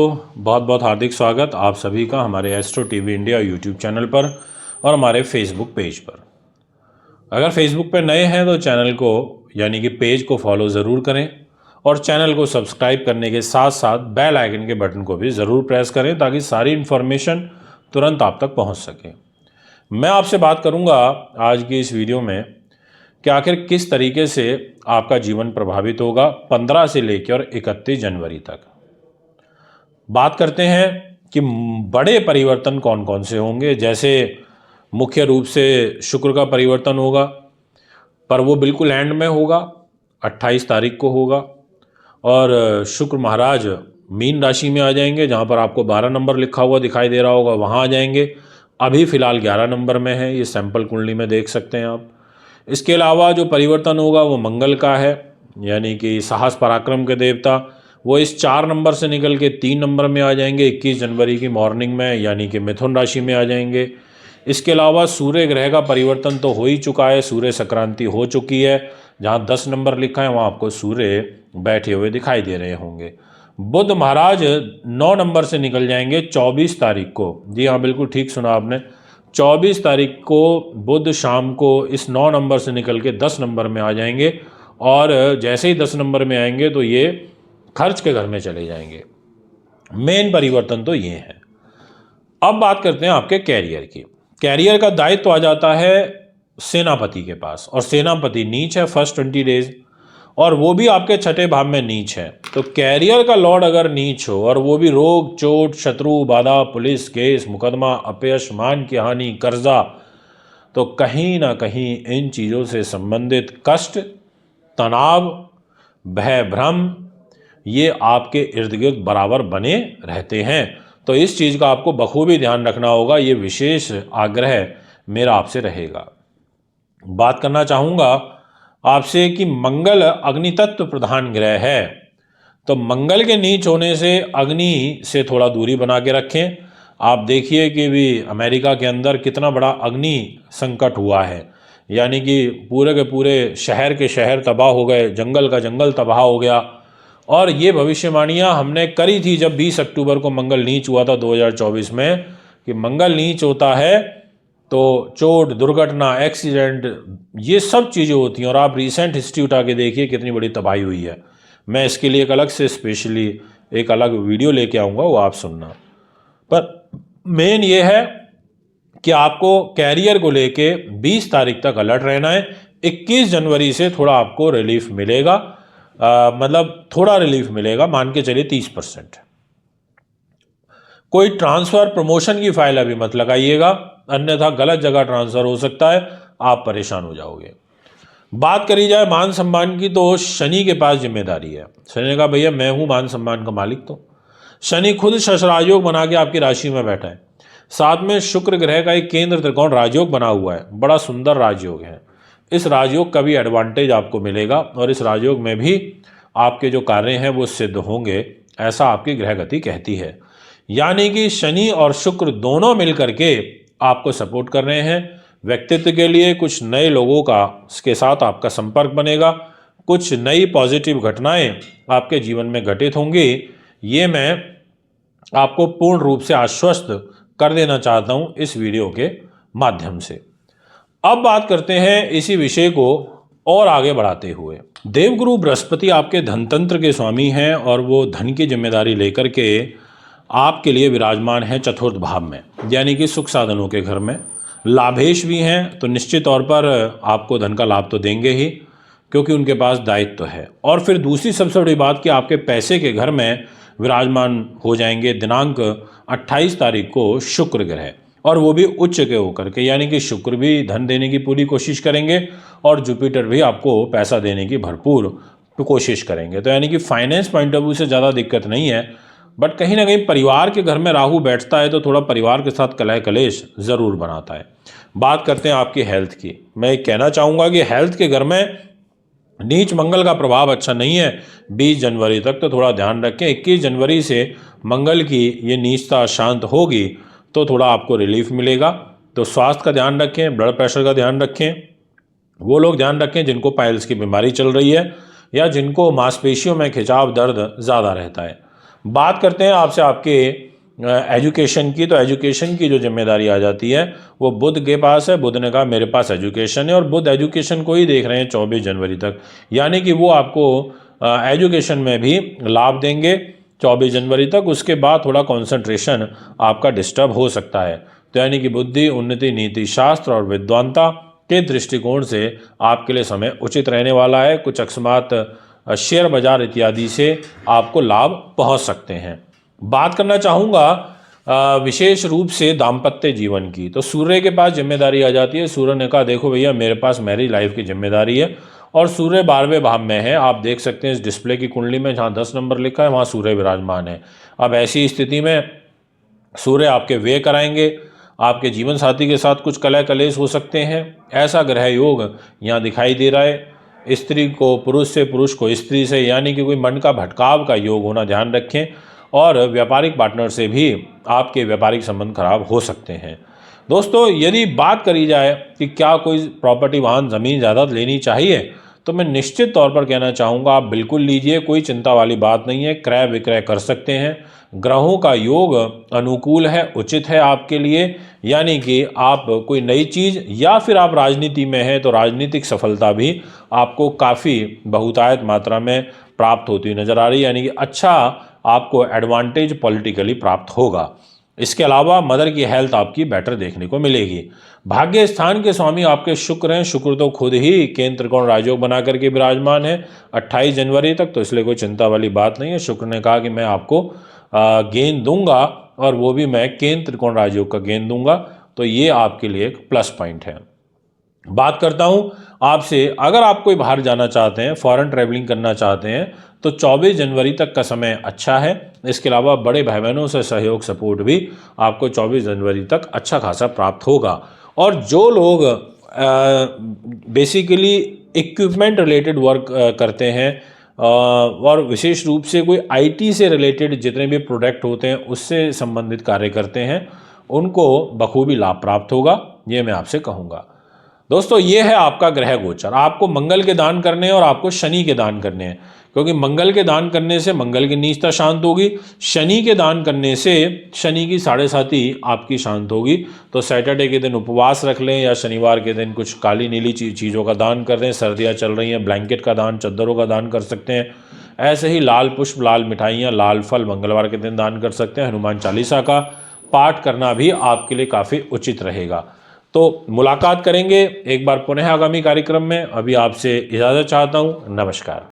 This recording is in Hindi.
बहुत बहुत हार्दिक स्वागत आप सभी का हमारे astro TV India YouTube channel पर और हमारे फेसबुक पेज पर। अगर फेसबुक पर नए हैं तो चैनल को यानी कि पेज को फॉलो ज़रूर करें और चैनल को सब्सक्राइब करने के साथ साथ बेल आइकन के बटन को भी ज़रूर प्रेस करें ताकि सारी इन्फॉर्मेशन तुरंत आप तक पहुंच सके। मैं आपसे बात करूंगा आज की इस वीडियो में कि आखिर किस तरीके से आपका जीवन प्रभावित होगा 15 से लेकर 31 जनवरी तक। बात करते हैं कि बड़े परिवर्तन कौन कौन से होंगे। जैसे मुख्य रूप से शुक्र का परिवर्तन होगा, पर वो बिल्कुल एंड में होगा, 28 तारीख को होगा। और शुक्र महाराज मीन राशि में आ जाएंगे, जहाँ पर आपको 12 नंबर लिखा हुआ दिखाई दे रहा होगा वहाँ आ जाएंगे। अभी फ़िलहाल 11 नंबर में है, ये सैंपल कुंडली में देख सकते हैं आप। इसके अलावा जो परिवर्तन होगा वो मंगल का है, यानी कि साहस पराक्रम के देवता, वो इस 4 नंबर से निकल के 3 नंबर में आ जाएंगे 21 जनवरी की मॉर्निंग में, यानी कि मिथुन राशि में आ जाएंगे। इसके अलावा सूर्य ग्रह का परिवर्तन तो हो ही चुका है, सूर्य संक्रांति हो चुकी है। जहाँ 10 नंबर लिखा है वहाँ आपको सूर्य बैठे हुए दिखाई दे रहे होंगे। बुध महाराज 9 नंबर से निकल जाएंगे 24 तारीख को। जी हाँ, बिल्कुल ठीक सुना आपने, 24 तारीख को बुध शाम को इस 9 नंबर से निकल के 10 नंबर में आ जाएंगे। और जैसे ही 10 नंबर में आएंगे तो ये खर्च के घर में चले जाएंगे। मेन परिवर्तन तो ये है। अब बात करते हैं आपके कैरियर की। कैरियर का दायित्व आ जाता है सेनापति के पास, और सेनापति नीच है फर्स्ट 20 डेज, और वो भी आपके छठे भाव में नीच है। तो कैरियर का लॉर्ड अगर नीच हो और वो भी रोग, चोट, शत्रु, बाधा, पुलिस केस, मुकदमा, अपयश, मान की हानि, कर्जा, तो कहीं ना कहीं इन चीज़ों से संबंधित कष्ट, तनाव, भय, भ्रम ये आपके इर्द गिर्द बराबर बने रहते हैं। तो इस चीज़ का आपको बखूबी ध्यान रखना होगा, ये विशेष आग्रह मेरा आपसे रहेगा। बात करना चाहूँगा आपसे कि मंगल अग्नि तत्व प्रधान ग्रह है, तो मंगल के नीच होने से अग्नि से थोड़ा दूरी बना के रखें। आप देखिए कि भी अमेरिका के अंदर कितना बड़ा अग्नि संकट हुआ है, यानी कि पूरे के पूरे शहर के शहर तबाह हो गए, जंगल का जंगल तबाह हो गया। और ये भविष्यवाणियाँ हमने करी थी जब 20 अक्टूबर को मंगल नीच हुआ था 2024 में, कि मंगल नीच होता है तो चोट, दुर्घटना, एक्सीडेंट, ये सब चीज़ें होती हैं। और आप रिसेंट हिस्ट्री उठा के देखिए कितनी बड़ी तबाही हुई है। मैं इसके लिए एक अलग से स्पेशली एक अलग वीडियो लेके आऊँगा, वो आप सुनना। पर मेन ये है कि आपको कैरियर को लेके 20 तारीख तक अलर्ट रहना है। 21 जनवरी से थोड़ा आपको रिलीफ मिलेगा, मतलब थोड़ा रिलीफ मिलेगा, मान के चलिए 30%। कोई ट्रांसफर प्रमोशन की फाइल अभी मत लगाइएगा, अन्यथा गलत जगह ट्रांसफर हो सकता है, आप परेशान हो जाओगे। बात करी जाए मान सम्मान की, तो शनि के पास जिम्मेदारी है। शनि ने कहा भैया मैं हूं मान सम्मान का मालिक। तो शनि खुद शश राजयोग बना के आपकी राशि में बैठा है, साथ में शुक्र ग्रह का एक केंद्र त्रिकोण राजयोग बना हुआ है, बड़ा सुंदर राजयोग है। इस राजयोग का भी एडवांटेज आपको मिलेगा और इस राजयोग में भी आपके जो कार्य हैं वो सिद्ध होंगे, ऐसा आपकी ग्रह गति कहती है। यानी कि शनि और शुक्र दोनों मिलकर के आपको सपोर्ट कर रहे हैं। व्यक्तित्व के लिए कुछ नए लोगों का के साथ आपका संपर्क बनेगा, कुछ नई पॉजिटिव घटनाएं आपके जीवन में घटित होंगी, ये मैं आपको पूर्ण रूप से आश्वस्त कर देना चाहता हूं इस वीडियो के माध्यम से। अब बात करते हैं इसी विषय को और आगे बढ़ाते हुए। देवगुरु बृहस्पति आपके धनतंत्र के स्वामी हैं और वो धन की जिम्मेदारी लेकर के आपके लिए विराजमान है चतुर्थ भाव में, यानी कि सुख साधनों के घर में। लाभेश भी हैं, तो निश्चित तौर पर आपको धन का लाभ तो देंगे ही, क्योंकि उनके पास दायित्व है। और फिर दूसरी सबसे बड़ी बात कि आपके पैसे के घर में विराजमान हो जाएंगे दिनांक 28 तारीख को शुक्र ग्रह, और वो भी उच्च के होकर के, यानी कि शुक्र भी धन देने की पूरी कोशिश करेंगे और जुपिटर भी आपको पैसा देने की भरपूर कोशिश करेंगे। तो यानी कि फाइनेंस पॉइंट ऑफ व्यू से ज़्यादा दिक्कत नहीं है, बट कहीं ना कहीं परिवार के घर में राहु बैठता है तो थोड़ा परिवार के साथ कलह कलेश ज़रूर बनाता है। बात करते हैं आपकी हेल्थ की। मैं कहना चाहूँगा कि हेल्थ के घर में नीच मंगल का प्रभाव अच्छा नहीं है 20 जनवरी तक, तो थोड़ा ध्यान रखें। 21 जनवरी से मंगल की ये नीचता शांत होगी तो थोड़ा आपको रिलीफ मिलेगा। तो स्वास्थ्य का ध्यान रखें, ब्लड प्रेशर का ध्यान रखें। वो लोग ध्यान रखें जिनको पाइल्स की बीमारी चल रही है या जिनको मांसपेशियों में खिंचाव, दर्द ज़्यादा रहता है। बात करते हैं आपसे आपके एजुकेशन की। तो एजुकेशन की जो जिम्मेदारी आ जाती है वो बुध के पास है। बुध ने कहा मेरे पास एजुकेशन है, और बुध एजुकेशन को ही देख रहे हैं 24 जनवरी तक, यानी कि वो आपको एजुकेशन में भी लाभ देंगे 24 जनवरी तक। उसके बाद थोड़ा कंसंट्रेशन आपका डिस्टर्ब हो सकता है। तो यानी कि बुद्धि, उन्नति, नीति शास्त्र और विद्वानता के दृष्टिकोण से आपके लिए समय उचित रहने वाला है। कुछ अकस्मात शेयर बाजार इत्यादि से आपको लाभ पहुंच सकते हैं। बात करना चाहूँगा विशेष रूप से दाम्पत्य जीवन की। तो सूर्य के पास जिम्मेदारी आ जाती है। सूर्य ने कहा देखो भैया मेरे पास मैरिज लाइफ की जिम्मेदारी है, और सूर्य 12वें भाव में है। आप देख सकते हैं इस डिस्प्ले की कुंडली में जहाँ 10 नंबर लिखा है वहाँ सूर्य विराजमान है। अब ऐसी स्थिति में सूर्य आपके व्यय कराएंगे, आपके जीवन साथी के साथ कुछ कलह कलेश हो सकते हैं। ऐसा ग्रह योग यहाँ दिखाई दे रहा है। स्त्री को पुरुष से, पुरुष को स्त्री से, यानी कि कोई मन का भटकाव का योग होना ध्यान रखें। और व्यापारिक पार्टनर से भी आपके व्यापारिक संबंध खराब हो सकते हैं। दोस्तों, यदि बात करी जाए कि क्या कोई प्रॉपर्टी, वाहन, ज़मीन, जायदाद लेनी चाहिए, तो मैं निश्चित तौर पर कहना चाहूँगा आप बिल्कुल लीजिए, कोई चिंता वाली बात नहीं है। क्रय विक्रय कर सकते हैं। ग्रहों का योग अनुकूल है, उचित है आपके लिए, यानी कि आप कोई नई चीज़, या फिर आप राजनीति में हैं तो राजनीतिक सफलता भी आपको काफ़ी बहुतायत मात्रा में प्राप्त होती हुई नजर आ रही है, यानी कि अच्छा आपको एडवांटेज पॉलिटिकली प्राप्त होगा। इसके अलावा मदर की हेल्थ आपकी बेटर देखने को मिलेगी। भाग्य स्थान के स्वामी आपके शुक्र हैं। शुक्र तो खुद ही केंद्र त्रिकोण राजयोग बना करके विराजमान है 28 जनवरी तक, तो इसलिए कोई चिंता वाली बात नहीं है। शुक्र ने कहा कि मैं आपको गेंद दूंगा, और वो भी मैं केंद्र त्रिकोण राजयोग का गेंद दूंगा, तो ये आपके लिए एक प्लस पॉइंट है। बात करता हूं आपसे, अगर आप कोई बाहर जाना चाहते हैं, फॉरेन ट्रैवलिंग करना चाहते हैं, तो 24 जनवरी तक का समय अच्छा है। इसके अलावा बड़े भाई बहनों से सहयोग, सपोर्ट भी आपको 24 जनवरी तक अच्छा खासा प्राप्त होगा। और जो लोग बेसिकली इक्विपमेंट रिलेटेड वर्क करते हैं, और विशेष रूप से कोई आईटी से रिलेटेड जितने भी प्रोडक्ट होते हैं उससे संबंधित कार्य करते हैं, उनको बखूबी लाभ प्राप्त होगा, ये मैं आपसे कहूँगा। दोस्तों, ये है आपका ग्रह गोचर। आपको मंगल के दान करने हैं और आपको शनि के दान करने हैं, क्योंकि मंगल के दान करने से मंगल की नीचता शांत होगी, शनि के दान करने से शनि की 7.5 आपकी शांत होगी। तो सैटरडे के दिन उपवास रख लें, या शनिवार के दिन कुछ काली नीली चीज़ों का दान कर दें। सर्दियाँ चल रही हैं, ब्लैंकेट का दान, चद्दरों का दान कर सकते हैं। ऐसे ही लाल पुष्प, लाल मिठाइयाँ, लाल फल मंगलवार के दिन दान कर सकते हैं। हनुमान चालीसा का पाठ करना भी आपके लिए काफ़ी उचित रहेगा। तो मुलाकात करेंगे एक बार पुनः आगामी कार्यक्रम में। अभी आपसे इजाज़त चाहता हूँ। नमस्कार।